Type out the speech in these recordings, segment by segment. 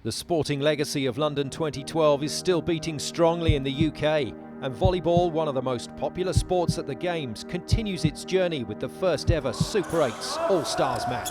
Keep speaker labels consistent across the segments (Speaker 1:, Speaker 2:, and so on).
Speaker 1: The sporting legacy of London 2012 is still beating strongly in the UK, and volleyball, one of the most popular sports at the Games, continues its journey with the first ever Super 8's All-Stars match.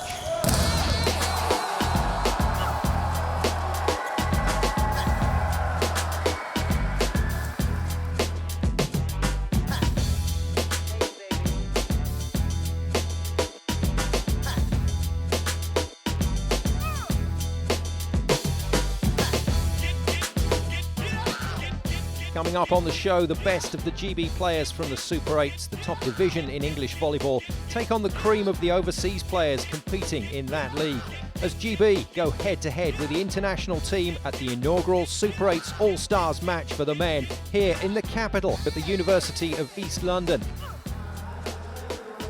Speaker 1: Coming up on the show, the best of the GB players from the Super 8's, the top division in English volleyball, take on the cream of the overseas players competing in that league, as GB go head-to-head with the international team at the inaugural Super 8's All-Stars match for the men here in the capital at the University of East London.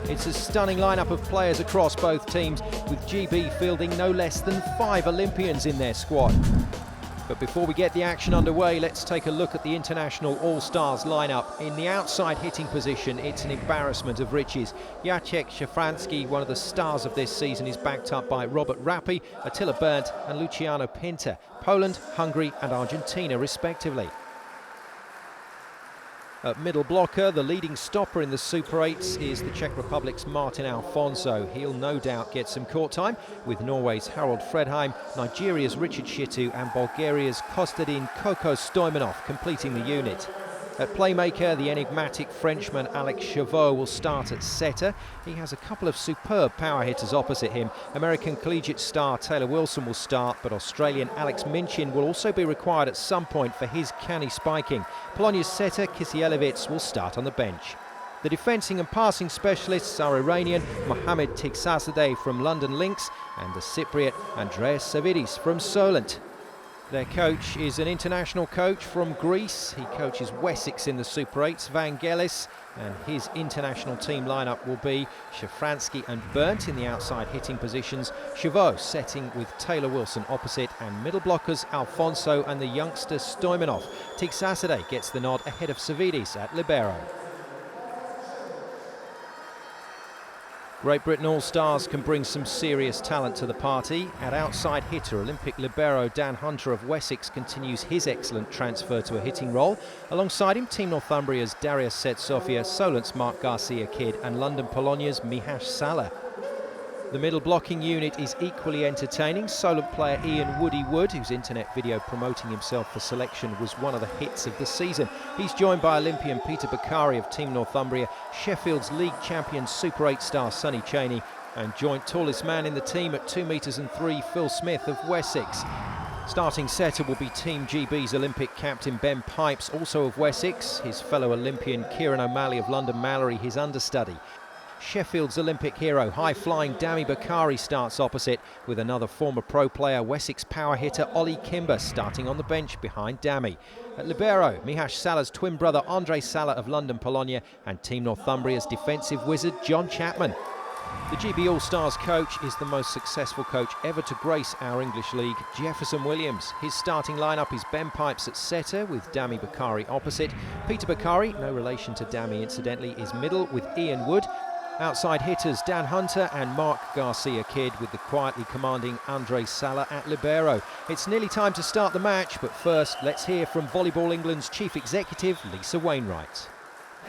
Speaker 1: It's a stunning lineup of players across both teams, with GB fielding no less than 5 Olympians in their squad. But before we get the action underway, let's take a look at the international All-Stars lineup. In the outside hitting position, it's an embarrassment of riches. Jacek Szafranski, one of the stars of this season, is backed up by Robert Rappi, Attila Berndt and Luciano Pinter. Poland, Hungary and Argentina respectively. At middle blocker, the leading stopper in the Super 8's is the Czech Republic's Martin Alfonso. He'll no doubt get some court time, with Norway's Harold Fredheim, Nigeria's Richard Shitu and Bulgaria's Kostadin Koko Stoimanov completing the unit. At playmaker, the enigmatic Frenchman Alex Chauveau will start at setter. He has a couple of superb power hitters opposite him. American collegiate star Taylor Wilson will start, but Australian Alex Minchin will also be required at some point for his canny spiking. Polonia's setter Kisielewicz will start on the bench. The defending and passing specialists are Iranian Mohamed Tigzadeh from London Lynx and the Cypriot Andreas Savidis from Solent. Their coach is an international coach from Greece. He coaches Wessex in the Super 8's, Vangelis, and his international team lineup will be Szafranski and Berndt in the outside hitting positions, Chauveau setting with Taylor Wilson opposite, and middle blockers Alfonso and the youngster Stoimanov. Tigzadeh gets the nod ahead of Savidis at libero. Great Britain All-Stars can bring some serious talent to the party. At outside hitter, Olympic libero Dan Hunter of Wessex continues his excellent transfer to a hitting role. Alongside him, Team Northumbria's Darius Setsofia, Solent's Mark Garcia Kidd and London Polonia's Mihash Salah. The middle blocking unit is equally entertaining. Solent player Ian Woody Wood, whose internet video promoting himself for selection was one of the hits of the season. He's joined by Olympian Peter Bakari of Team Northumbria, Sheffield's league champion Super 8 star Sonny Cheney, and joint tallest man in the team at 2 metres and 3, Phil Smith of Wessex. Starting setter will be Team GB's Olympic captain Ben Pipes, also of Wessex. His fellow Olympian Kieran O'Malley of London Mallory, his understudy. Sheffield's Olympic hero, high-flying Dami Bakari starts opposite, with another former pro player, Wessex power hitter Ollie Kimber, starting on the bench behind Dami. At libero, Mihash Salah's twin brother Andre Salah of London Polonia and Team Northumbria's defensive wizard John Chapman. The GB All-Stars coach is the most successful coach ever to grace our English league, Jefferson Williams. His starting lineup is Ben Pipes at setter with Dami Bakari opposite. Peter Bakari, no relation to Dami incidentally, is middle with Ian Wood. Outside hitters Dan Hunter and Mark Garcia Kidd with the quietly commanding Andre Salah at libero. It's nearly time to start the match, but first let's hear from Volleyball England's chief executive Lisa Wainwright.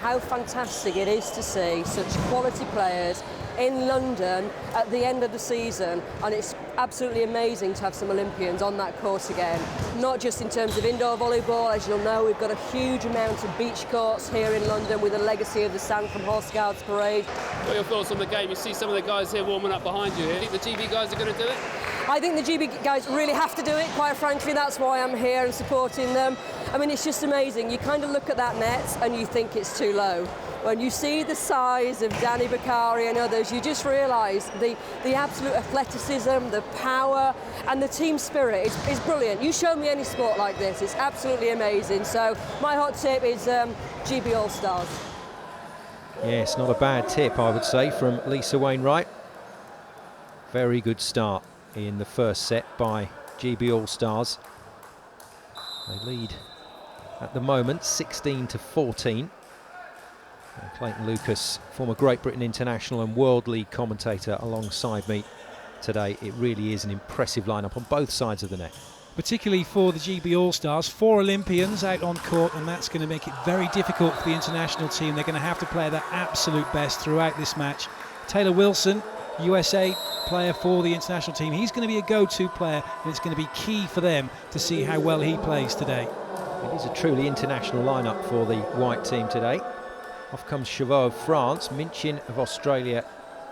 Speaker 2: How fantastic it is to see such quality players in London at the end of the season, and it's absolutely amazing to have some Olympians on that course again. Not just in terms of indoor volleyball, as you'll know, we've got a huge amount of beach courts here in London with a legacy of the sand from Horse Guards Parade.
Speaker 3: What are your thoughts on the game? You see some of the guys here warming up behind you here. Do you think the GB guys are going to do it?
Speaker 2: I think the GB guys really have to do it, quite frankly. That's why I'm here and supporting them. I mean, it's just amazing. You kind of look at that net and you think it's too low. When you see the size of Dami Bakari and others, you just realise the absolute athleticism, the power and the team spirit is brilliant. You show me any sport like this, it's absolutely amazing. So my hot tip is GB All-Stars.
Speaker 1: Yes, not a bad tip, I would say, from Lisa Wainwright. Very good start in the first set by GB All-Stars. They lead at the moment 16-14. And Clayton Lucas, former Great Britain international and World League commentator alongside me today. It really is an impressive lineup on both sides of the net.
Speaker 4: particularly for the GB All-Stars. 4 Olympians out on court, and that's going to make it very difficult for the international team. They're going to have to play their absolute best throughout this match. Taylor Wilson, USA player for the international team, he's going to be a go-to player, and it's going to be key for them to see how well he plays today.
Speaker 1: It is a truly international lineup for the white team today. Off comes Chauveau of France. Minchin of Australia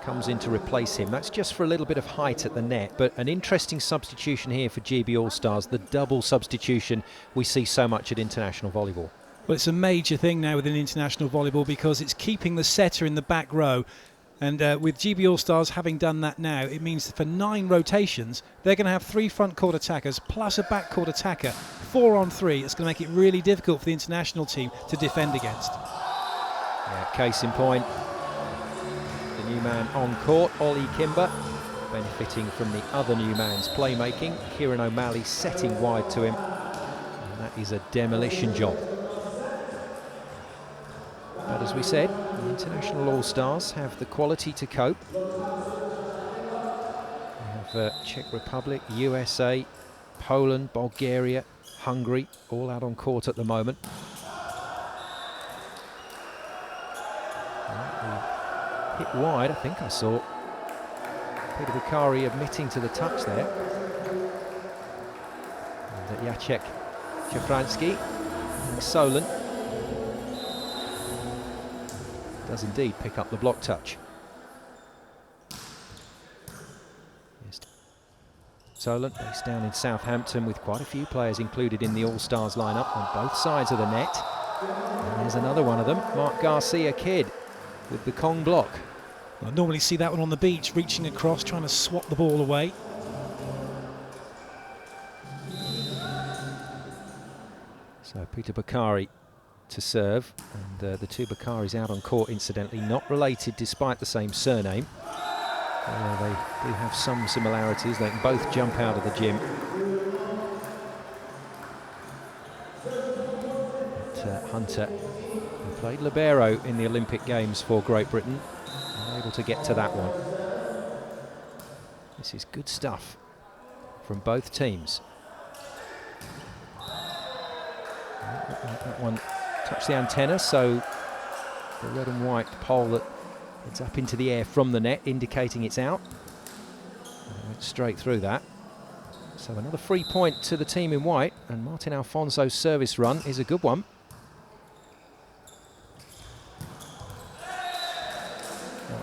Speaker 1: comes in to replace him. That's just for a little bit of height at the net, but an interesting substitution here for GB All-Stars, the double substitution we see so much at international volleyball.
Speaker 4: Well, it's a major thing now within international volleyball because it's keeping the setter in the back row. And with GB All-Stars having done that now, it means that for 9 rotations, they're going to have 3 front court attackers plus a back court attacker, 4 on 3. It's going to make it really difficult for the international team to defend against.
Speaker 1: Yeah, case in point, the new man on court, Ollie Kimber, benefiting from the other new man's playmaking. Kieran O'Malley setting wide to him, and that is a demolition job. But as we said, the international All-Stars have the quality to cope. We have Czech Republic, USA, Poland, Bulgaria, Hungary, all out on court at the moment. Hit wide, I think I saw Peter Bakari admitting to the touch there. And Jacek Czafranski and Solent does indeed pick up the block touch. Yes. Solent, based down in Southampton, with quite a few players included in the All-Stars lineup on both sides of the net. And there's another one of them, Mark Garcia-Kidd, with the Kong block.
Speaker 4: I normally see that one on the beach, reaching across, trying to swat the ball away.
Speaker 1: So Peter Bakari to serve, and the two Bakaris out on court, incidentally, not related despite the same surname. Although they do have some similarities, they can both jump out of the gym. But, Hunter, who played libero in the Olympic Games for Great Britain, able to get to that one. This is good stuff from both teams. That one touched the antenna, so the red and white pole that heads up into the air from the net, indicating it's out. And it went straight through that. So another free point to the team in white, and Martin Alfonso's service run is a good one.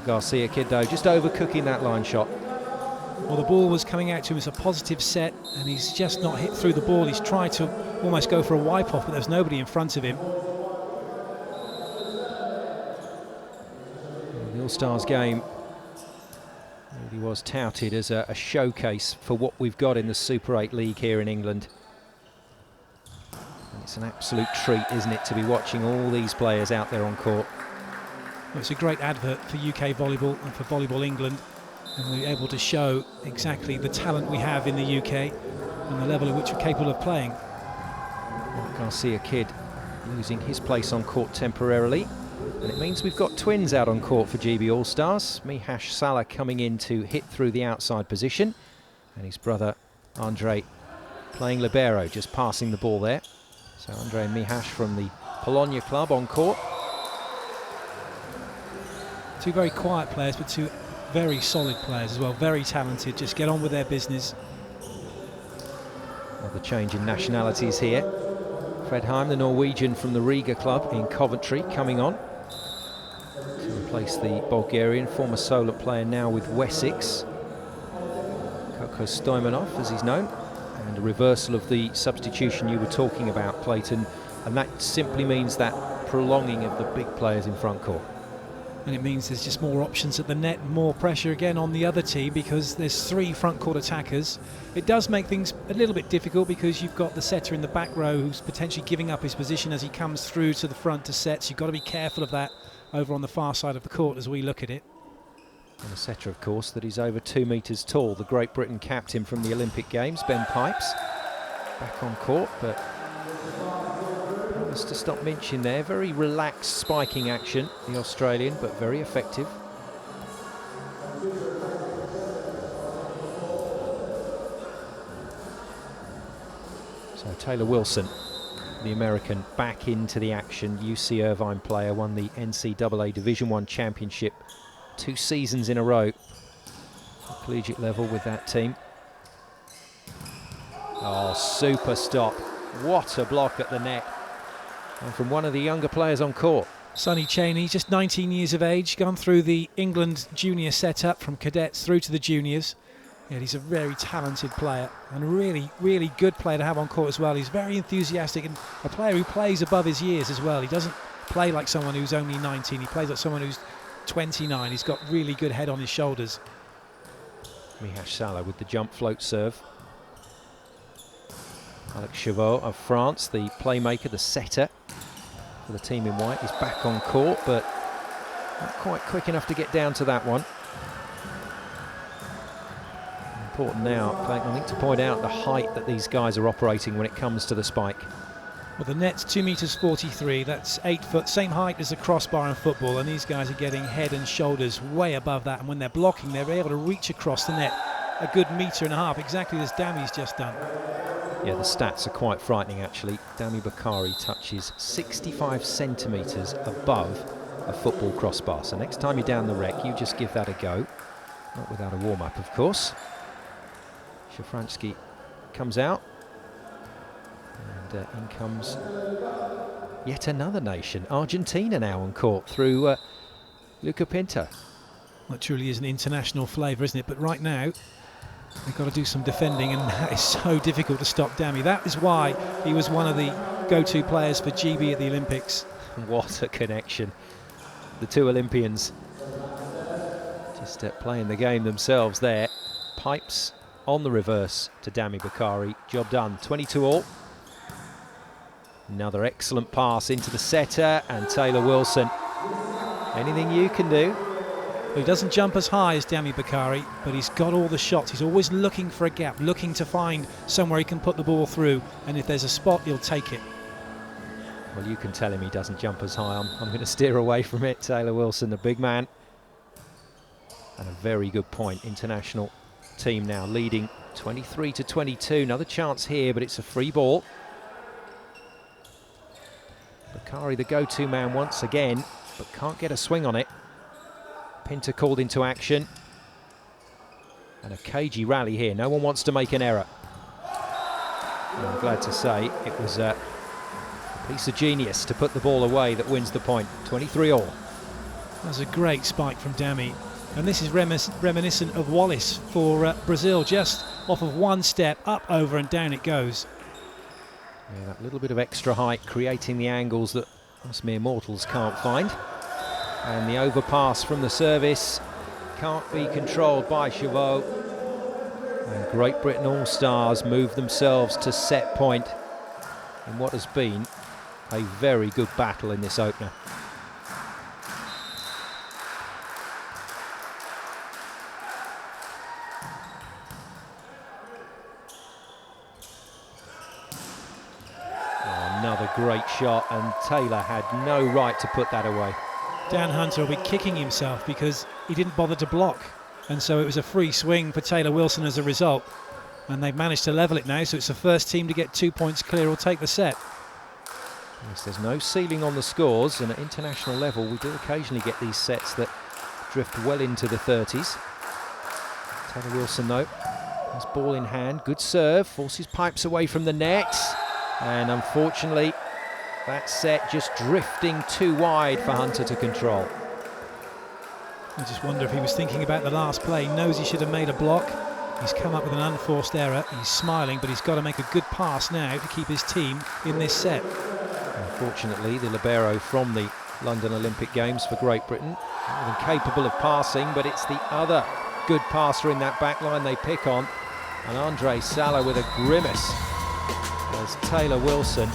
Speaker 1: Garcia-Kidd, though, just overcooking that line shot.
Speaker 4: Well, the ball was coming out to him as a positive set, and he's just not hit through the ball. He's tried to almost go for a wipe-off, but there's nobody in front of him.
Speaker 1: Well, the All-Stars game really was touted as a showcase for what we've got in the Super 8 League here in England. And it's an absolute treat, isn't it, to be watching all these players out there on court.
Speaker 4: Well, it's a great advert for UK volleyball and for Volleyball England, and we're able to show exactly the talent we have in the UK and the level at which we're capable of playing.
Speaker 1: Garcia-Kidd losing his place on court temporarily, and it means we've got twins out on court for GB All-Stars. Mihash Salah coming in to hit through the outside position, and his brother Andre playing libero, just passing the ball there. So Andre and Mihash from the Bologna club on court.
Speaker 4: Two very quiet players, but two very solid players as well, very talented, just get on with their business.
Speaker 1: Another change in nationalities here. Fredheim, the Norwegian from the Riga club in Coventry, coming on to replace the Bulgarian, former Solent player now with Wessex. Koko Stoimanov, as he's known, and a reversal of the substitution you were talking about, Clayton, and that simply means that prolonging of the big players in front court.
Speaker 4: And it means there's just more options at the net, more pressure again on the other team because there's 3 front court attackers. It does make things a little bit difficult because you've got the setter in the back row who's potentially giving up his position as he comes through to the front to set. So you've got to be careful of that over on the far side of the court as we look at it.
Speaker 1: And a setter, of course, that is over 2 metres tall. The Great Britain captain from the Olympic Games, Ben Pipes, back on court, but to stop Minchin there. Very relaxed spiking action, the Australian, but very effective. So Taylor Wilson, the American, back into the action. UC Irvine player, won the NCAA Division I championship 2 seasons in a row at collegiate level with that team. Oh, super stop. What a block at the net. And from one of the younger players on court.
Speaker 4: Sonny Cheney, just 19 years of age, gone through the England junior setup from cadets through to the juniors. Yeah, he's a very talented player and a really, really good player to have on court as well. He's very enthusiastic and a player who plays above his years as well. He doesn't play like someone who's only 19. He plays like someone who's 29. He's got really good head on his shoulders.
Speaker 1: Mihash Salah with the jump float serve. Alex Chauveau of France, the playmaker, the setter for the team in white, is back on court, but not quite quick enough to get down to that one. Important now, I think, to point out the height that these guys are operating when it comes to the spike.
Speaker 4: Well, the net's 2.43 meters, that's 8 foot, same height as the crossbar in football, and these guys are getting head and shoulders way above that, and when they're blocking, they're able to reach across the net a good 1.5 meters, exactly as Dami's just done.
Speaker 1: Yeah, the stats are quite frightening actually. Dami Bakari touches 65 centimetres above a football crossbar. So next time you're down the rec, you just give that a go. Not without a warm-up, of course. Shafransky comes out. And in comes yet another nation. Argentina now on court through Luca Pinto.
Speaker 4: Well, it truly is an international flavour, isn't it? But right now, they've got to do some defending, and that is so difficult to stop Dami. That is why he was one of the go-to players for GB at the Olympics.
Speaker 1: What a connection. The two Olympians just playing the game themselves there. Pipes on the reverse to Dami Bakari. Job done. 22 all. Another excellent pass into the setter, and Taylor Wilson. Anything you can do.
Speaker 4: He doesn't jump as high as Dami Bakari, but he's got all the shots. He's always looking for a gap, looking to find somewhere he can put the ball through, and if there's a spot, he'll take it.
Speaker 1: Well, you can tell him he doesn't jump as high. I'm going to steer away from it. Taylor Wilson, the big man. And a very good point. International team now leading 23-22. Another chance here, but it's a free ball. Bakari, the go-to man once again, but can't get a swing on it. Pinto called into action. And a cagey rally here. No one wants to make an error. And I'm glad to say it was a piece of genius to put the ball away that wins the point. 23 all.
Speaker 4: That's a great spike from Dami. And this is reminiscent of Wallace for Brazil. Just off of one step, up, over and down it goes.
Speaker 1: Yeah, that little bit of extra height creating the angles that us mere mortals can't find. And the overpass from the service can't be controlled by Chauveau. And Great Britain All-Stars move themselves to set point in what has been a very good battle in this opener. Another great shot, and Taylor had no right to put that away.
Speaker 4: Dan Hunter will be kicking himself because he didn't bother to block, and so it was a free swing for Taylor Wilson as a result, and they've managed to level it now, so it's the first team to get 2 points clear or take the set.
Speaker 1: Yes, there's no ceiling on the scores, and at international level we do occasionally get these sets that drift well into the 30s. Taylor Wilson though has ball in hand, good serve, forces Pipes away from the net, and unfortunately that set just drifting too wide for Hunter to control.
Speaker 4: I just wonder if he was thinking about the last play. He knows he should have made a block. He's come up with an unforced error. He's smiling, but he's got to make a good pass now to keep his team in this set.
Speaker 1: Unfortunately, the libero from the London Olympic Games for Great Britain, more than capable of passing, but it's the other good passer in that back line they pick on. And Andre Salah with a grimace as Taylor Wilson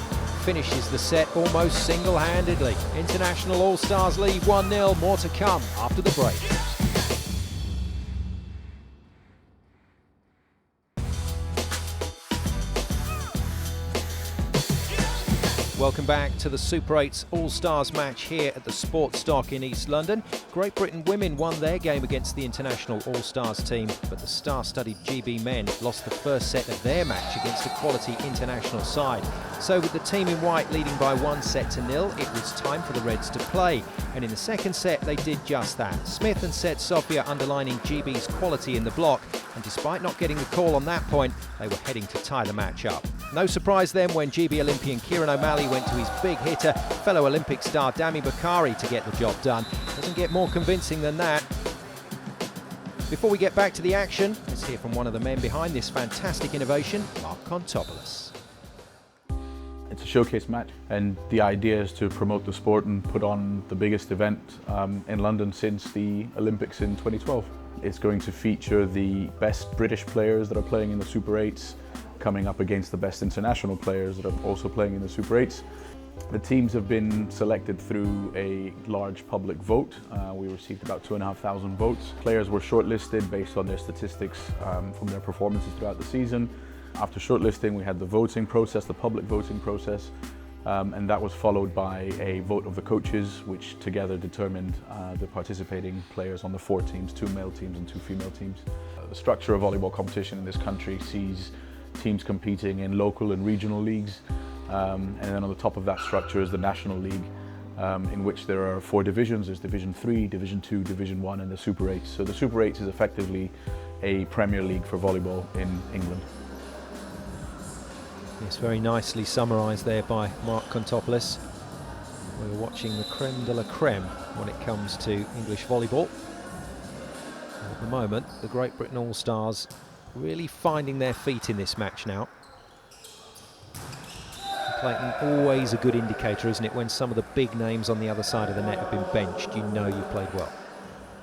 Speaker 1: finishes the set almost single-handedly. International All-Stars lead 1-0. More to come after the break. Welcome back to the Super 8's All-Stars match here at the Sports Dock in East London. Great Britain women won their game against the international All-Stars team, but the star-studded GB men lost the first set of their match against a quality international side. So with the team in white leading by 1-0, it was time for the Reds to play. And in the second set, they did just that. Smith and Set Sophia underlining GB's quality in the block, and despite not getting the call on that point, they were heading to tie the match up. No surprise then when GB Olympian Kieran O'Malley went to his big hitter, fellow Olympic star Dami Bakari, to get the job done. Doesn't get more convincing than that. Before we get back to the action, let's hear from one of the men behind this fantastic innovation, Mark Kontopoulos.
Speaker 5: It's a showcase match, and the idea is to promote the sport and put on the biggest event in London since the Olympics in 2012. It's going to feature the best British players that are playing in the Super 8's, coming up against the best international players that are also playing in the Super 8's. The teams have been selected through a large public vote. We received about 2,500 votes. Players were shortlisted based on their statistics from their performances throughout the season. After shortlisting, we had the voting process, the public voting process, and that was followed by a vote of the coaches, which together determined the participating players on the 4 teams, 2 male teams and 2 female teams. The structure of volleyball competition in this country sees teams competing in local and regional leagues, and then on the top of that structure is the National League, in which there are 4 divisions. There's Division 3, Division 2, Division 1 and the Super 8's. So the Super 8's is effectively a Premier League for volleyball in England.
Speaker 1: Yes, very nicely summarised there by Mark Kontopoulos. We're watching the creme de la creme when it comes to English volleyball. And at the moment, the Great Britain All-Stars really finding their feet in this match now. Clayton, always a good indicator, isn't it, when some of the big names on the other side of the net have been benched, you know you played well.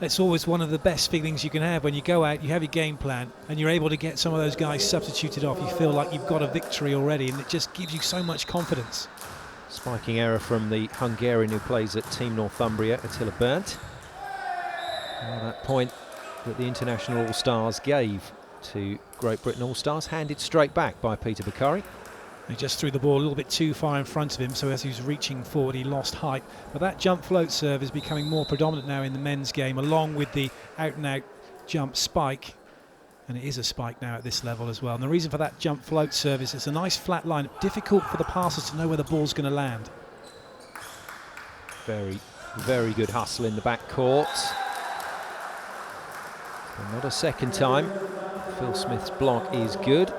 Speaker 4: It's always one of the best feelings you can have when you go out, you have your game plan, and you're able to get some of those guys substituted off. You feel like you've got a victory already, and it just gives you so much confidence.
Speaker 1: Spiking error from the Hungarian who plays at Team Northumbria, Attila Berndt. That point that the International All-Stars gave to Great Britain All-Stars handed straight back by Peter Bakari.
Speaker 4: He just threw the ball a little bit too far in front of him, so as he was reaching forward he lost height. But that jump float serve is becoming more predominant now in the men's game, along with the out-and-out jump spike. And it is a spike now at this level as well. And the reason for that jump float serve is it's a nice flat line, difficult for the passers to know where the ball's going to land.
Speaker 1: Very, very good hustle in the back court. And not a second time. Phil Smith's block is good.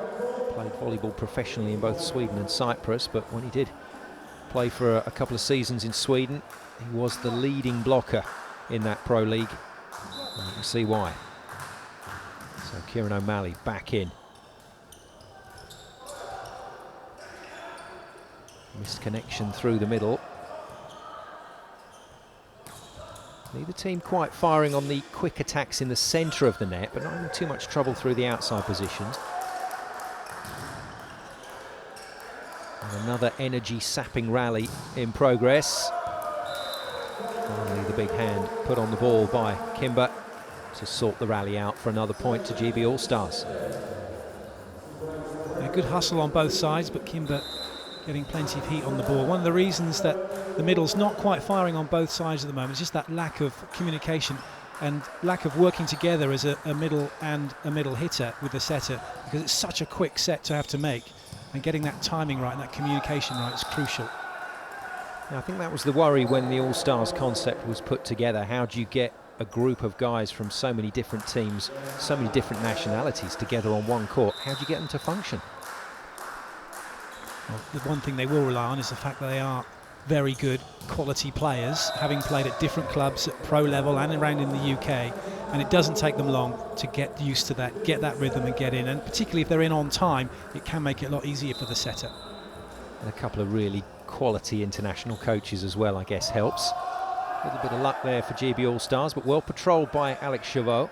Speaker 1: Played volleyball professionally in both Sweden and Cyprus, but when he did play for a couple of seasons in Sweden, he was the leading blocker in that pro league. And you can see why. So Kieran O'Malley back in. Missed connection through the middle. Neither team quite firing on the quick attacks in the centre of the net, but not having too much trouble through the outside positions. And another energy-sapping rally in progress. Finally, the big hand put on the ball by Kimber to sort the rally out for another point to GB All-Stars.
Speaker 4: A good hustle on both sides, but Kimber getting plenty of heat on the ball. One of the reasons that the middle's not quite firing on both sides at the moment is just that lack of communication and lack of working together as a middle and a middle hitter with the setter, because it's such a quick set to have to make, and getting that timing right and that communication right is crucial.
Speaker 1: Now, I think that was the worry when the All-Stars concept was put together. How do you get a group of guys from so many different teams, so many different nationalities together on one court? How do you get them to function?
Speaker 4: Well, the one thing they will rely on is the fact that they are very good quality players, having played at different clubs at pro level and around in the UK, and it doesn't take them long to get used to that, get that rhythm and get in, and particularly if they're in on time, it can make it a lot easier for the setter.
Speaker 1: And a couple of really quality international coaches as well, I guess, helps. A little bit of luck there for GB All-Stars, but well patrolled by Alex Chavot.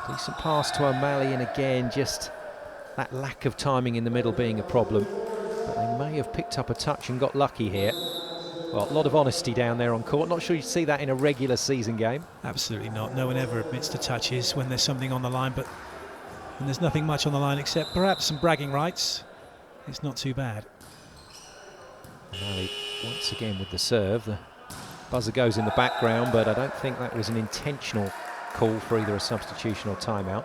Speaker 1: Decent pass to O'Malley, and again just that lack of timing in the middle being a problem. But they may have picked up a touch and got lucky here. Well, a lot of honesty down there on court. Not sure you'd see that in a regular season game.
Speaker 4: Absolutely not. No one ever admits to touches when there's something on the line, but when there's nothing much on the line except perhaps some bragging rights, it's not too bad.
Speaker 1: O'Malley once again with the serve. The buzzer goes in the background, but I don't think that was an intentional call for either a substitution or timeout.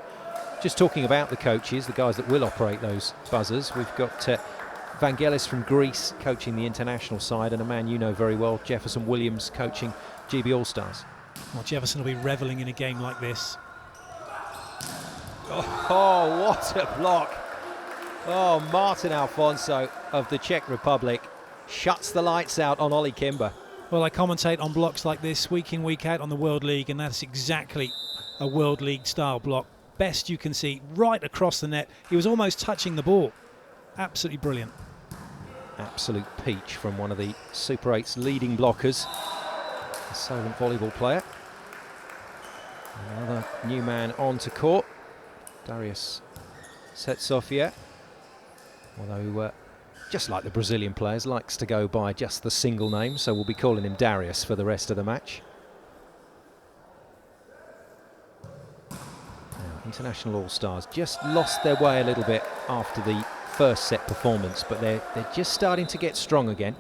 Speaker 1: Just talking about the coaches, the guys that will operate those buzzers, we've got Vangelis from Greece coaching the international side, and a man you know very well, Jefferson Williams, coaching GB All-Stars.
Speaker 4: Well, Jefferson will be revelling in a game like this.
Speaker 1: Oh, what a block. Oh, Martin Alfonso of the Czech Republic shuts the lights out on Ollie Kimber.
Speaker 4: Well, I commentate on blocks like this week in, week out on the World League, and that's exactly a World League style block. Best you can see, right across the net. He was almost touching the ball. Absolutely brilliant.
Speaker 1: Absolute peach from one of the Super 8's leading blockers, a Solent volleyball player. Another new man onto court, Darius Setsofia, although just like the Brazilian players, likes to go by just the single name, so we'll be calling him Darius for the rest of the match. Now, International All-Stars just lost their way a little bit after the first set performance, but they're just starting to get strong again.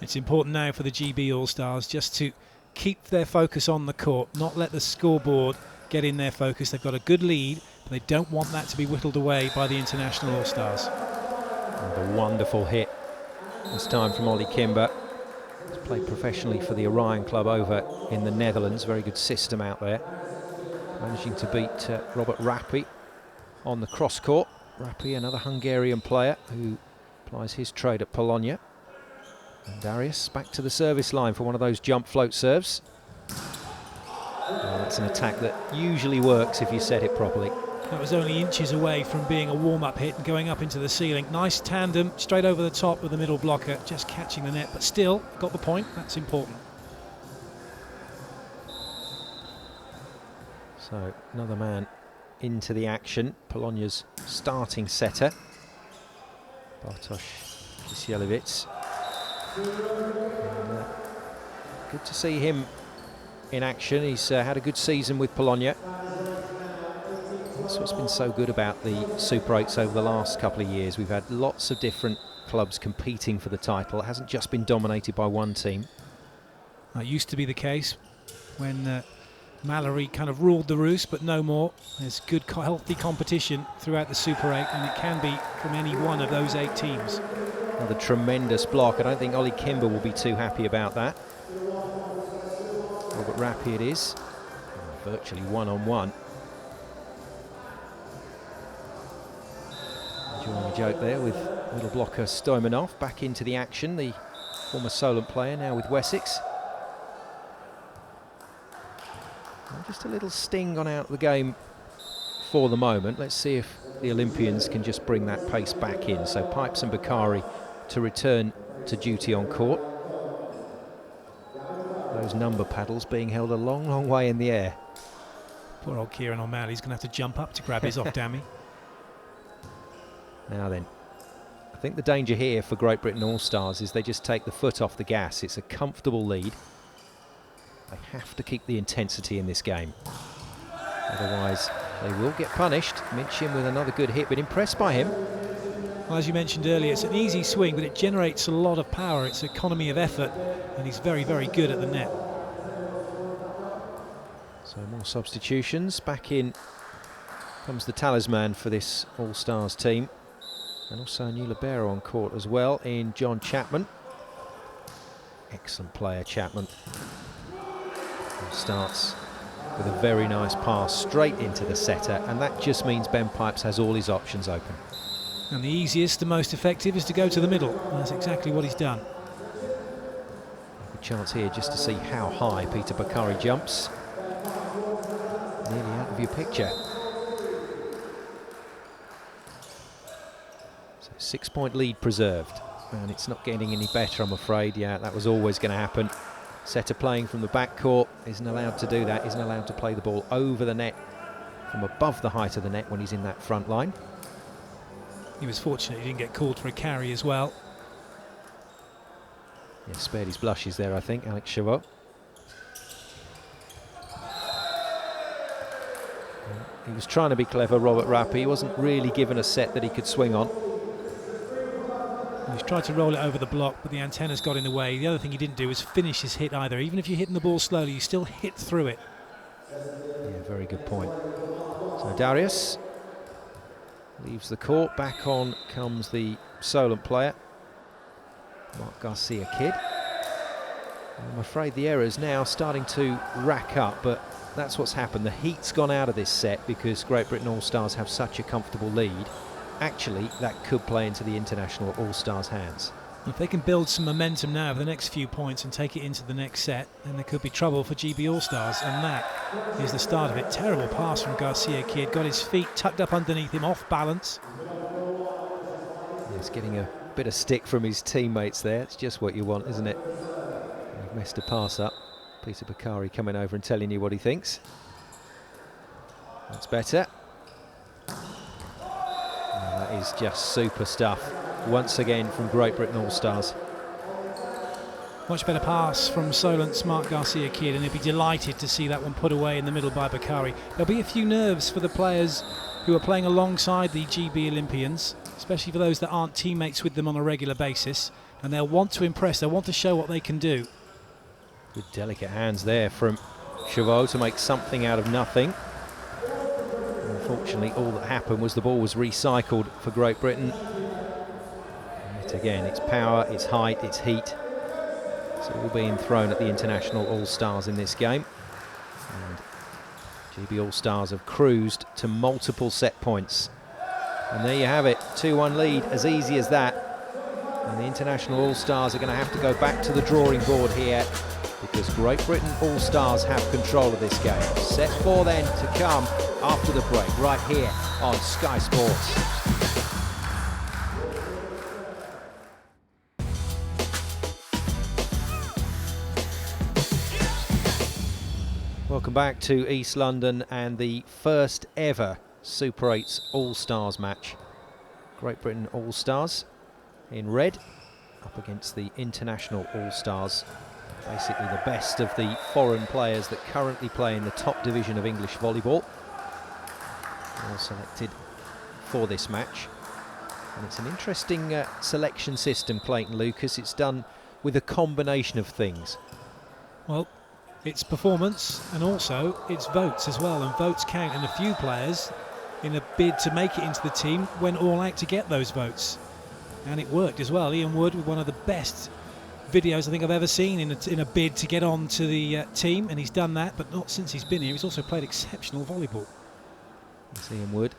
Speaker 4: It's important now for the GB All-Stars just to keep their focus on the court, not let the scoreboard get in their focus. They've got a good lead, but they don't want that to be whittled away by the International All-Stars.
Speaker 1: A wonderful hit this time from Ollie Kimber. He's played professionally for the Orion Club over in the Netherlands. Very good system out there. Managing to beat Robert Rappi on the cross court. Rappi, another Hungarian player who plies his trade at Bologna. And Darius back to the service line for one of those jump float serves. Well, that's an attack that usually works if you set it properly.
Speaker 4: That was only inches away from being a warm-up hit and going up into the ceiling. Nice tandem, straight over the top with the middle blocker, just catching the net, but still got the point. That's important.
Speaker 1: So another man into the action. Polonia's starting setter, Bartosz Kisielewicz. Good to see him in action. He's had a good season with Polonia. That's what's been so good about the Super 8s over the last couple of years. We've had lots of different clubs competing for the title. It hasn't just been dominated by one team.
Speaker 4: That used to be the case when Mallory kind of ruled the roost, but no more. There's good, healthy competition throughout the Super 8, and it can be from any one of those 8 teams.
Speaker 1: Another tremendous block. I don't think Ollie Kimber will be too happy about that. Robert Rappi it is. Virtually one-on-one. Enjoying a joke there with little blocker Stoimanov back into the action. The former Solent player now with Wessex. Just a little sting gone out of the game for the moment. Let's see if the Olympians can just bring that pace back in. So Pipes and Bakari to return to duty on court. Those number paddles being held a long, long way in the air.
Speaker 4: Poor old Kieran O'Malley's going to have to jump up to grab his off dummy.
Speaker 1: Now then, I think the danger here for Great Britain All-Stars is they just take the foot off the gas. It's a comfortable lead. They have to keep the intensity in this game. Otherwise, they will get punished. Minchin with another good hit, but impressed by him.
Speaker 4: Well, as you mentioned earlier, it's an easy swing, but it generates a lot of power. It's economy of effort, and he's very, very good at the net.
Speaker 1: So more substitutions. Back in comes the talisman for this All-Stars team. And also a new libero on court as well in John Chapman. Excellent player, Chapman. He starts with a very nice pass straight into the setter, and that just means Ben Pipes has all his options open.
Speaker 4: And the easiest, the most effective, is to go to the middle. And that's exactly what he's done.
Speaker 1: Good chance here just to see how high Peter Bakari jumps. Nearly out of your picture. So 6-point lead preserved. And it's not getting any better, I'm afraid. Yeah, that was always going to happen. Setter playing from the backcourt isn't allowed to do that. Isn't allowed to play the ball over the net from above the height of the net when he's in that front line.
Speaker 4: He was fortunate he didn't get called for a carry as well.
Speaker 1: Yeah, spared his blushes there, I think, Alex Chavot. He was trying to be clever, Robert Rappi. He wasn't really given a set that he could swing on.
Speaker 4: He's tried to roll it over the block, but the antenna's got in the way. The other thing he didn't do was finish his hit either. Even if you're hitting the ball slowly, you still hit through it.
Speaker 1: Yeah, very good point. So Darius leaves the court. Back on comes the Solent player, Mark Garcia Kidd. I'm afraid the errors now starting to rack up, but that's what's happened. The heat's gone out of this set because Great Britain All-Stars have such a comfortable lead. Actually, that could play into the International All-Stars' hands.
Speaker 4: If they can build some momentum now for the next few points and take it into the next set, then there could be trouble for GB All-Stars, and that is the start of it. Terrible pass from Garcia Kidd, got his feet tucked up underneath him, off balance.
Speaker 1: He's getting a bit of stick from his teammates there. It's just what you want, isn't it? You've messed a pass up. Peter Bakari coming over and telling you what he thinks. That's better. Oh, that is just super stuff. Once again from Great Britain All-Stars.
Speaker 4: Much better pass from Solent's Mark Garcia Kidd, and he'll be delighted to see that one put away in the middle by Bakari. There'll be a few nerves for the players who are playing alongside the GB Olympians, especially for those that aren't teammates with them on a regular basis, and they'll want to impress, they'll want to show what they can do.
Speaker 1: Good delicate hands there from Chavot to make something out of nothing. Unfortunately, all that happened was the ball was recycled for Great Britain. Yet again, it's power, it's height, it's heat. It's all being thrown at the International All-Stars in this game. And GB All-Stars have cruised to multiple set points. And there you have it, 2-1 lead, as easy as that. And the International All-Stars are going to have to go back to the drawing board here, because Great Britain All-Stars have control of this game. Set 4 then to come after the break, right here on Sky Sports. Welcome back to East London and the first ever Super 8's All-Stars match. Great Britain All-Stars in red up against the International All-Stars. Basically the best of the foreign players that currently play in the top division of English volleyball. All selected for this match. And it's an interesting selection system, Clayton Lucas. It's done with a combination of things.
Speaker 4: Well, it's performance and also it's votes as well, and votes count, and a few players in a bid to make it into the team went all out to get those votes. And it worked as well. Ian Wood with one of the best videos I think I've ever seen in a bid to get on to the team, and he's done that, but not since he's been here. He's also played exceptional volleyball.
Speaker 1: That's Ian Wood,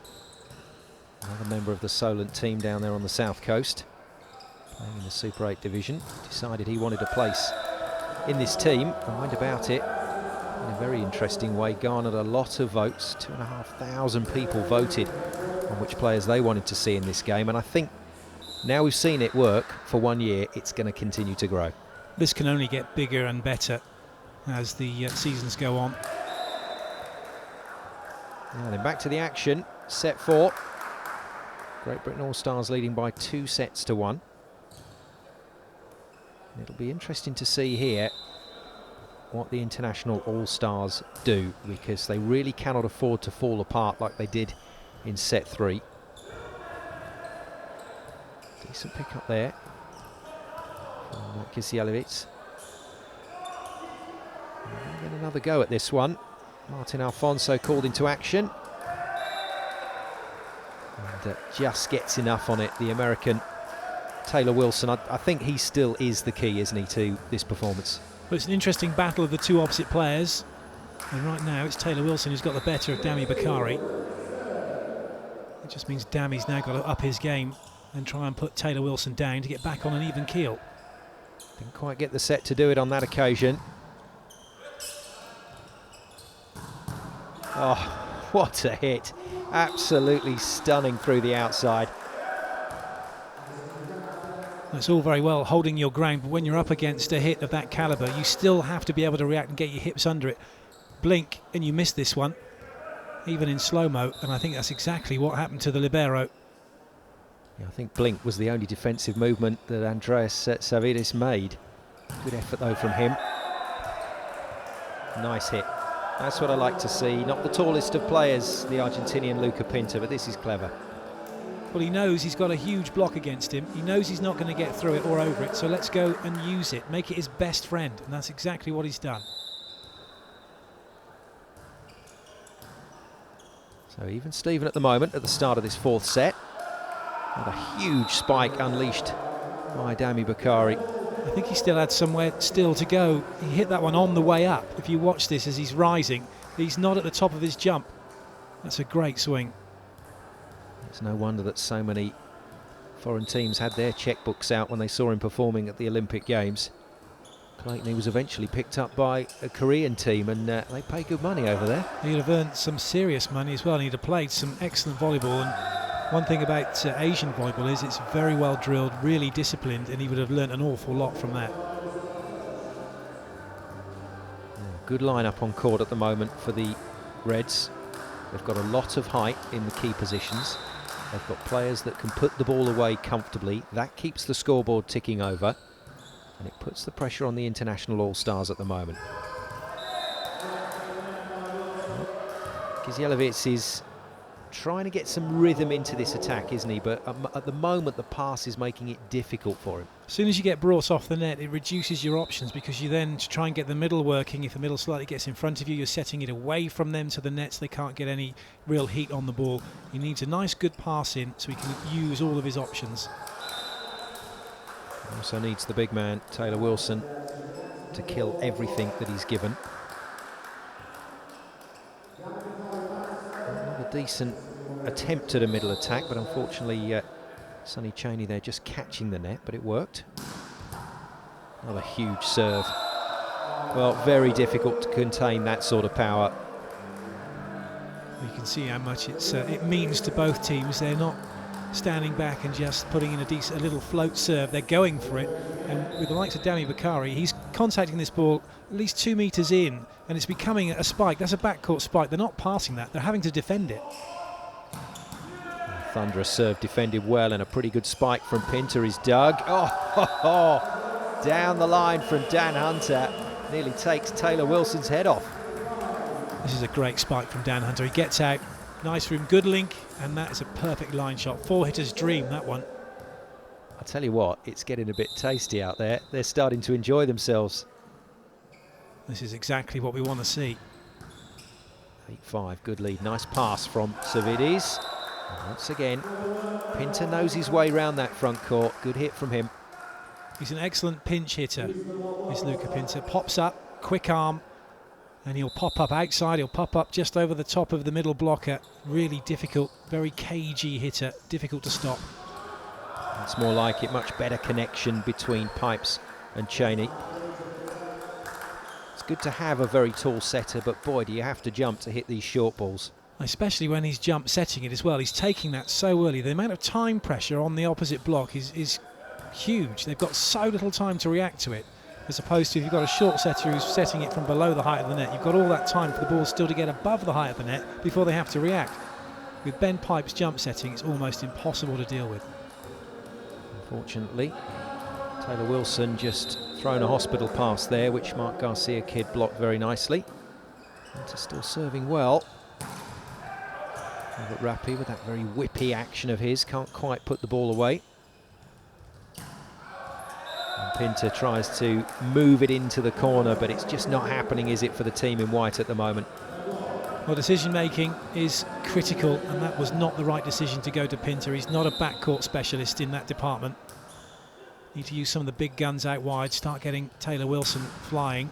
Speaker 1: another member of the Solent team down there on the south coast, playing in the Super 8 division. Decided he wanted a place in this team and went about it in a very interesting way. Garnered a lot of votes. 2,500 people voted on which players they wanted to see in this game, and I think now we've seen it work for 1 year, it's going to continue to grow.
Speaker 4: This can only get bigger and better as the seasons go on.
Speaker 1: Now then, back to the action. Set 4. Great Britain All-Stars leading by 2-1. It'll be interesting to see here what the International All-Stars do, because they really cannot afford to fall apart like they did in set 3. Decent pick up there from Kisielewicz. Get another go at this one. Martin Alfonso called into action. And just gets enough on it, the American Taylor Wilson. I think he still is the key, isn't he, to this performance?
Speaker 4: But it's an interesting battle of the two opposite players. And right now it's Taylor Wilson who's got the better of Dami Bakari. It just means Dami's now got to up his game and try and put Taylor Wilson down to get back on an even keel.
Speaker 1: Didn't quite get the set to do it on that occasion. Oh, what a hit. Absolutely stunning through the outside.
Speaker 4: It's all very well holding your ground, but when you're up against a hit of that calibre, you still have to be able to react and get your hips under it. Blink and you miss this one, even in slow-mo, and I think that's exactly what happened to the libero.
Speaker 1: Yeah, I think blink was the only defensive movement that Andreas Savidis made. Good effort though from him. Nice hit. That's what I like to see. Not the tallest of players, the Argentinian Luca Pinta, but this is clever.
Speaker 4: Well, he knows he's got a huge block against him. He knows he's not going to get through it or over it, so let's go and use it, make it his best friend, and that's exactly what he's done.
Speaker 1: So even Steven at the moment at the start of this fourth set. With a huge spike unleashed by Dami Bakari.
Speaker 4: I think he still had somewhere still to go. He hit that one on the way up. If you watch this as he's rising, he's not at the top of his jump. That's a great swing.
Speaker 1: It's no wonder that so many foreign teams had their checkbooks out when they saw him performing at the Olympic Games. Clayton, he was eventually picked up by a Korean team, and they pay good money over there.
Speaker 4: He'd have earned some serious money as well, and he'd have played some excellent volleyball. And one thing about Asian volleyball is it's very well drilled, really disciplined, and he would have learnt an awful lot from that.
Speaker 1: Good lineup on court at the moment for the Reds. They've got a lot of height in the key positions. They've got players that can put the ball away comfortably. That keeps the scoreboard ticking over, and it puts the pressure on the international all-stars at the moment. Kisielewicz is trying to get some rhythm into this attack, isn't he? But at the moment, the pass is making it difficult for him.
Speaker 4: As soon as you get brought off the net, it reduces your options, because you then, to try and get the middle working, if the middle slightly gets in front of you, you're setting it away from them to the net so they can't get any real heat on the ball. He needs a nice, good pass in so he can use all of his options.
Speaker 1: Also needs the big man, Taylor Wilson, to kill everything that he's given. A decent attempt at a middle attack, but unfortunately Sonny Chaney there just catching the net, but it worked. Another huge serve. Well, very difficult to contain that sort of power.
Speaker 4: You can see how much it means to both teams. They're not standing back and just putting in a little float serve. They're going for it, and with the likes of Dami Bakari, he's contacting this ball at least 2 meters in, and it's becoming a spike. That's a backcourt spike. They're not passing that, they're having to defend it.
Speaker 1: Thunderous serve defended well, and a pretty good spike from Pinter is dug. Oh, down the line from Dan Hunter. Nearly takes Taylor Wilson's head off.
Speaker 4: This is a great spike from Dan Hunter. He gets out, nice from good link, and that is a perfect line shot. Four-hitter's dream, that one.
Speaker 1: I tell you what, it's getting a bit tasty out there. They're starting to enjoy themselves.
Speaker 4: This is exactly what we want to see.
Speaker 1: 8-5, good lead. Nice pass from Savidis. Once again, Pinter knows his way round that front court. Good hit from him.
Speaker 4: He's an excellent pinch hitter, is Luca Pinter. Pops up, quick arm, and he'll pop up outside. He'll pop up just over the top of the middle blocker. Really difficult, very cagey hitter, difficult to stop.
Speaker 1: It's more like it, much better connection between Pipes and Chaney. It's good to have a very tall setter, but boy, do you have to jump to hit these short balls.
Speaker 4: Especially when he's jump setting it as well. He's taking that so early. The amount of time pressure on the opposite block is huge. They've got so little time to react to it, as opposed to if you've got a short setter who's setting it from below the height of the net, you've got all that time for the ball still to get above the height of the net before they have to react. With Ben Pipe's jump setting, it's almost impossible to deal with.
Speaker 1: Unfortunately, Taylor Wilson just thrown a hospital pass there, which Mark Garcia Kidd blocked very nicely. Hunter still serving well. But Rappi, with that very whippy action of his, can't quite put the ball away. And Pinter tries to move it into the corner, but it's just not happening, is it, for the team in white at the moment?
Speaker 4: Well, decision making is critical, and that was not the right decision to go to Pinter. He's not a backcourt specialist in that department. Need to use some of the big guns out wide, start getting Taylor Wilson flying.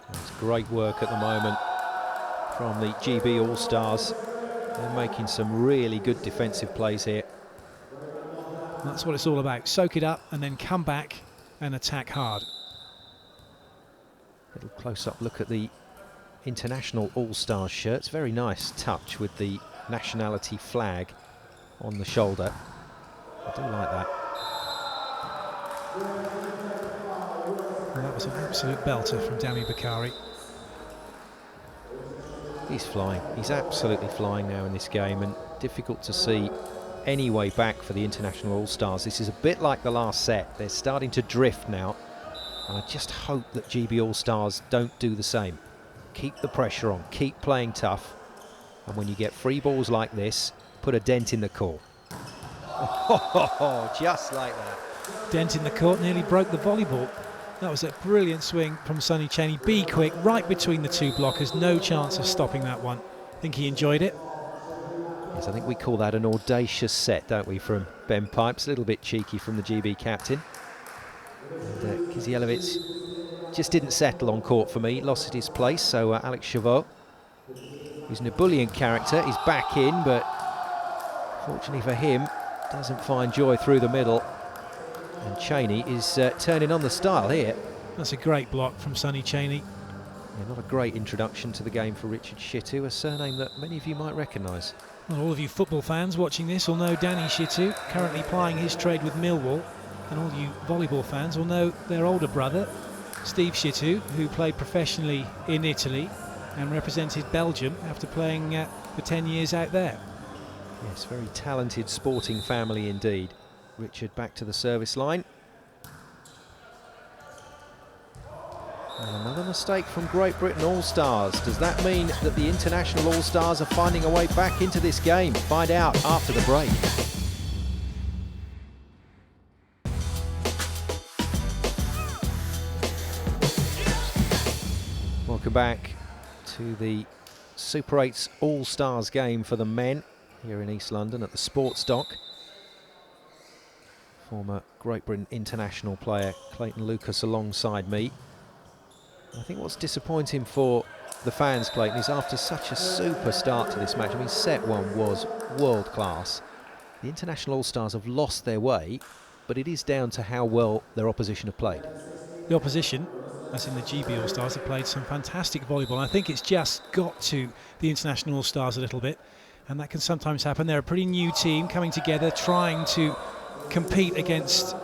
Speaker 1: It's great work at the moment from the GB All-Stars. They're making some really good defensive plays here.
Speaker 4: That's what it's all about. Soak it up and then come back and attack hard.
Speaker 1: Little close-up look at the international All-Stars shirts. Very nice touch with the nationality flag on the shoulder. I do like that.
Speaker 4: Well, that was an absolute belter from Dami Bakari.
Speaker 1: He's flying. He's absolutely flying now in this game, and difficult to see any way back for the international All-Stars. This is a bit like the last set. They're starting to drift now, and I just hope that GB All-Stars don't do the same. Keep the pressure on, keep playing tough, and when you get free balls like this, put a dent in the court. Oh, just like that.
Speaker 4: Dent in the court, nearly broke the volleyball. That was a brilliant swing from Sonny Cheney. Be quick, right between the two blockers. No chance of stopping that one. I think he enjoyed it.
Speaker 1: Yes, I think we call that an audacious set, don't we, from Ben Pipes. A little bit cheeky from the GB captain. And Kizielovic just didn't settle on court for me. Lost at his place, so Alex Chavot, who's an ebullient character, is back in, but fortunately for him, doesn't find joy through the middle. And Cheney is turning on the style here.
Speaker 4: That's a great block from Sonny Cheney.
Speaker 1: Yeah, not a great introduction to the game for Richard Shitu, a surname that many of you might recognise.
Speaker 4: Well, all of you football fans watching this will know Danny Shitu, currently plying his trade with Millwall. And all you volleyball fans will know their older brother, Steve Shitu, who played professionally in Italy and represented Belgium after playing for 10 years out there.
Speaker 1: Yes, very talented sporting family indeed. Richard back to the service line. And another mistake from Great Britain All-Stars. Does that mean that the international All-Stars are finding a way back into this game? Find out after the break. Welcome back to the Super 8's All-Stars game for the men here in East London at the Sports Dock. Former Great Britain international player Clayton Lucas alongside me. I think what's disappointing for the fans, Clayton, is after such a super start to this match, I mean, set one was world class. The international All-Stars have lost their way, but it is down to how well their opposition have played.
Speaker 4: The opposition, as in the GB All-Stars, have played some fantastic volleyball. I think it's just got to the international All-Stars a little bit, and that can sometimes happen. They're a pretty new team coming together, trying to compete against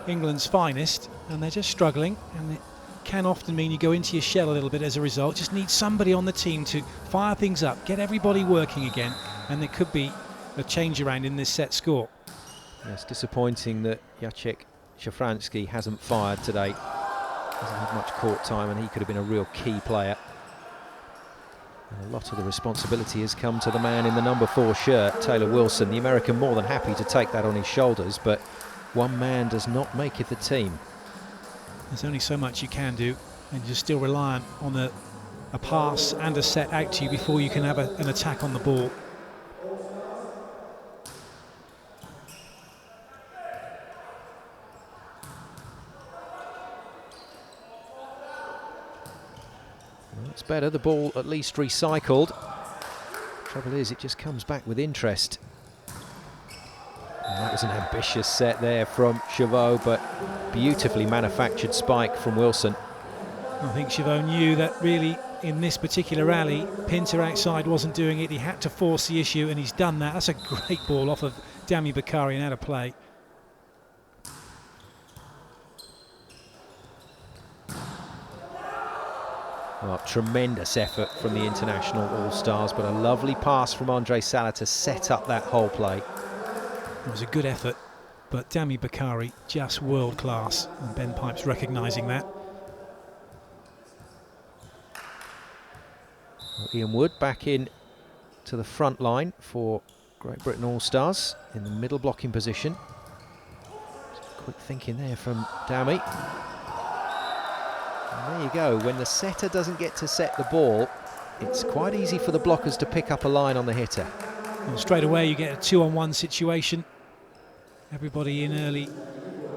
Speaker 4: England's finest, and they're just struggling, and it can often mean you go into your shell a little bit as a result. Just need somebody on the team to fire things up, get everybody working again, and there could be a change around in this set score.
Speaker 1: It's disappointing that Jacek Szafranski hasn't fired today. Hasn't had much court time, and he could have been a real key player. And a lot of the responsibility has come to the man in the number 4 shirt, Taylor Wilson. The American more than happy to take that on his shoulders, but one man does not make it the team.
Speaker 4: There's only so much you can do, and you're still reliant on a pass and a set out to you before you can have an attack on the ball.
Speaker 1: Well, it's better, the ball at least recycled. Trouble is, it just comes back with interest. And that was an ambitious set there from Chavot, but beautifully manufactured spike from Wilson.
Speaker 4: I think Chavot knew that really in this particular rally, Pinter outside wasn't doing it. He had to force the issue, and he's done that. That's a great ball off of Dami Bakari and out of play.
Speaker 1: Well, tremendous effort from the international All-Stars, but a lovely pass from Andre Sala to set up that whole play.
Speaker 4: It was a good effort, but Dami Bakari just world class, and Ben Pipes recognising that.
Speaker 1: Well, Ian Wood back in to the front line for Great Britain All-Stars in the middle blocking position. Quick thinking there from Dami. And there you go, when the setter doesn't get to set the ball, it's quite easy for the blockers to pick up a line on the hitter.
Speaker 4: Well, straight away you get a 2-on-1 situation. Everybody in early,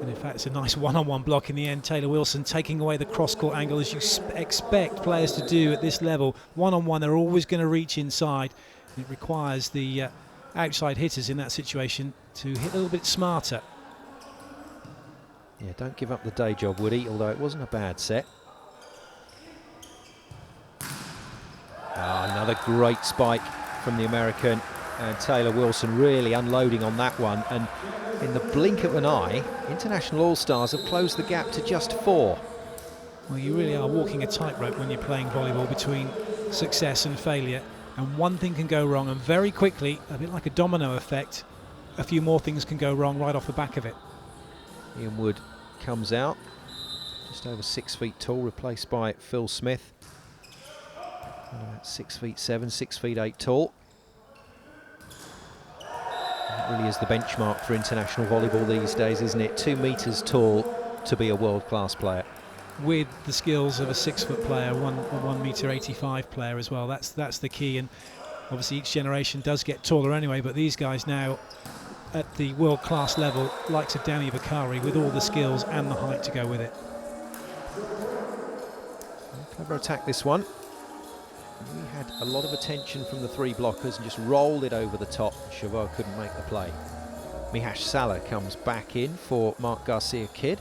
Speaker 4: and in fact it's a nice one-on-one block in the end. Taylor Wilson taking away the cross-court angle, as you expect players to do at this level. One-on-one, they're always going to reach inside. It requires the outside hitters in that situation to hit a little bit smarter.
Speaker 1: Yeah, don't give up the day job, Woody, although it wasn't a bad set. Another great spike from the American, and Taylor Wilson really unloading on that one, and in the blink of an eye, international All-Stars have closed the gap to just 4.
Speaker 4: Well, you really are walking a tightrope when you're playing volleyball between success and failure, and one thing can go wrong, and very quickly, a bit like a domino effect, a few more things can go wrong right off the back of it.
Speaker 1: Ian Wood comes out, just over 6 feet tall, replaced by Phil Smith. About 6'7", 6'8" tall. That really is the benchmark for international volleyball these days, isn't it? 2 metres tall to be a world-class player.
Speaker 4: With the skills of a 6-foot player, a 1 metre 85 player as well. That's the key, and obviously each generation does get taller anyway, but these guys now at the world-class level, likes of Dani Bakari, with all the skills and the height to go with it.
Speaker 1: Clever attack, this one. We had a lot of attention from the 3 blockers and just rolled it over the top. Chavot couldn't make the play. Mihash Salah comes back in for Mark Garcia-Kidd.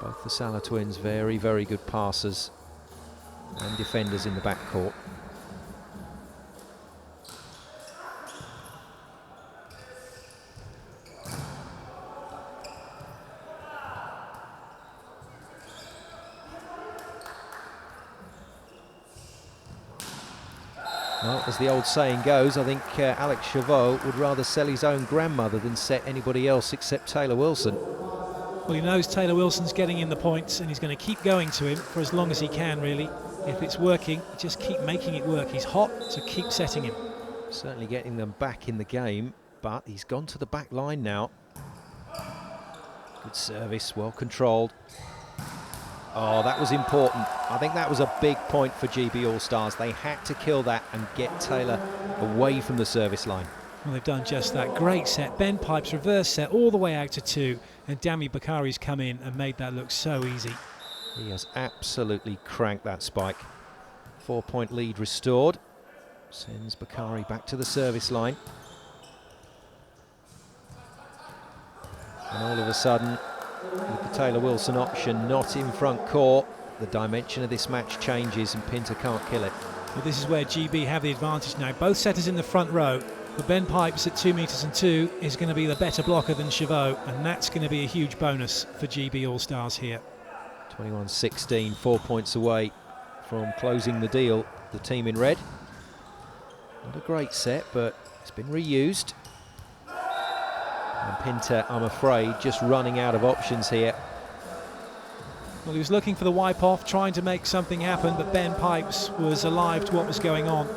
Speaker 1: Both the Salah twins, very, very good passers and defenders in the backcourt. Well, as the old saying goes, I think Alex Chavot would rather sell his own grandmother than set anybody else except Taylor Wilson.
Speaker 4: Well, he knows Taylor Wilson's getting in the points, and he's going to keep going to him for as long as he can, really. If it's working, just keep making it work. He's hot, so keep setting him.
Speaker 1: Certainly getting them back in the game, but he's gone to the back line now. Good service, well controlled. Oh, that was important. I think that was a big point for GB All-Stars. They had to kill that and get Taylor away from the service line.
Speaker 4: Well, they've done just that. Great set. Ben Pipe's reverse set all the way out to 2, and Dani Bakari's come in and made that look so easy.
Speaker 1: He has absolutely cranked that spike. 4-point lead restored. Sends Bakari back to the service line. And all of a sudden, with the Taylor Wilson option not in front court, the dimension of this match changes and Pinter can't kill it.
Speaker 4: Well, this is where GB have the advantage now. Both setters in the front row. But Ben Pipes at 2 metres and 2 is going to be the better blocker than Chavot, and that's going to be a huge bonus for GB All-Stars here.
Speaker 1: 21-16, 4 points away from closing the deal, the team in red. Not a great set, but it's been reused. And Pinter, I'm afraid, just running out of options here.
Speaker 4: Well, he was looking for the wipe-off, trying to make something happen, but Ben Pipes was alive to what was going on,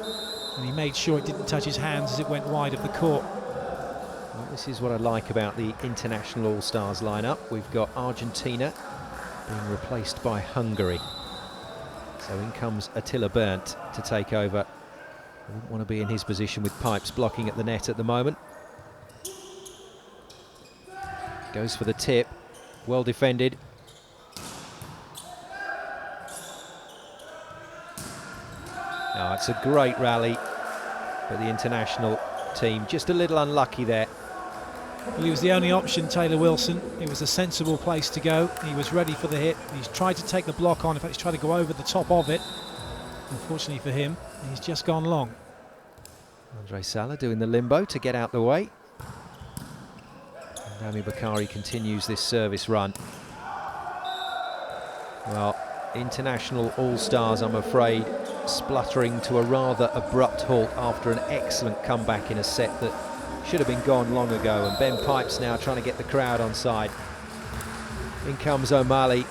Speaker 4: and he made sure it didn't touch his hands as it went wide of the court.
Speaker 1: Well, this is what I like about the international All-Stars lineup. We've got Argentina being replaced by Hungary. So in comes Attila Berndt to take over. I wouldn't want to be in his position with Pipes blocking at the net at the moment. Goes for the tip, well defended. Oh, it's a great rally, but the international team just a little unlucky there.
Speaker 4: Well, he was the only option, Taylor Wilson. It was a sensible place to go. He was ready for the hit. He's tried to take the block on. In fact, he's tried to go over the top of it. Unfortunately for him, he's just gone long.
Speaker 1: Andre Salah doing the limbo to get out the way. And Dani Bakari continues this service run. Well, international All-Stars, I'm afraid, spluttering to a rather abrupt halt after an excellent comeback in a set that should have been gone long ago, and Ben Pipes now trying to get the crowd on side. In comes O'Malley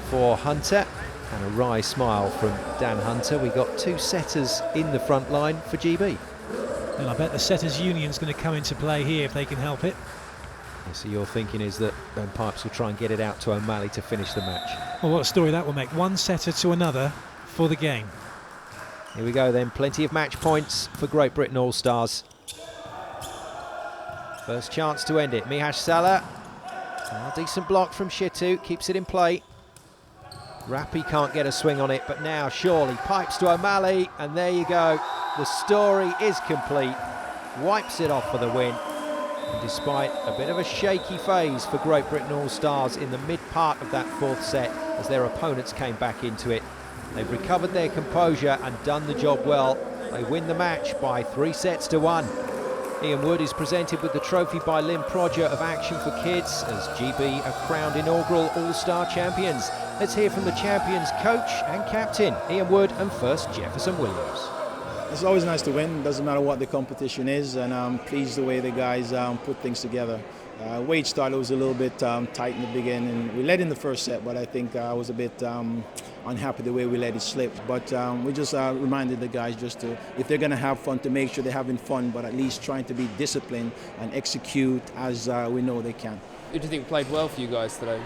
Speaker 1: for Hunter, and a wry smile from Dan Hunter. We got 2 setters in the front line for GB.
Speaker 4: And I bet the setters union's going to come into play here if they can help it.
Speaker 1: So your thinking is that Ben Pipes will try and get it out to O'Malley to finish the match.
Speaker 4: Well, what a story that will make. One setter to another for the game.
Speaker 1: Here we go then, plenty of match points for Great Britain All-Stars. First chance to end it, Mihash Salah. Decent block from Shitu, keeps it in play. Rappi can't get a swing on it, but now surely Pipes to O'Malley, and there you go. The story is complete. Wipes it off for the win. And despite a bit of a shaky phase for Great Britain All-Stars in the mid-part of that 4th set, as their opponents came back into it, they've recovered their composure and done the job well. They win the match by 3 sets to 1. Ian Wood is presented with the trophy by Lynn Prodger of Action for Kids as GB are crowned inaugural All-Star champions. Let's hear from the champions coach and captain, Ian Wood, and first Jefferson Williams.
Speaker 6: It's always nice to win, doesn't matter what the competition is, and I'm pleased the way the guys put things together. Wade started, was a little bit tight in the beginning. We led in the first set, but I think I was a bit unhappy the way we let it slip. But we just reminded the guys just to, if they're going to have fun, to make sure they're having fun, but at least trying to be disciplined and execute as we know they can.
Speaker 3: Who do you think played well for you guys today?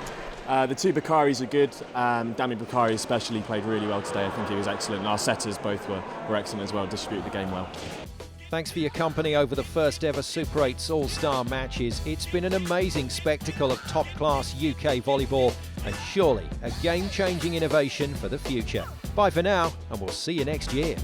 Speaker 7: The two Bakaris are good. Dami Bakari especially played really well today. I think he was excellent. And our setters both were excellent as well, distributed the game well.
Speaker 1: Thanks for your company over the first ever Super 8's All-Star matches. It's been an amazing spectacle of top-class UK volleyball and surely a game-changing innovation for the future. Bye for now, and we'll see you next year.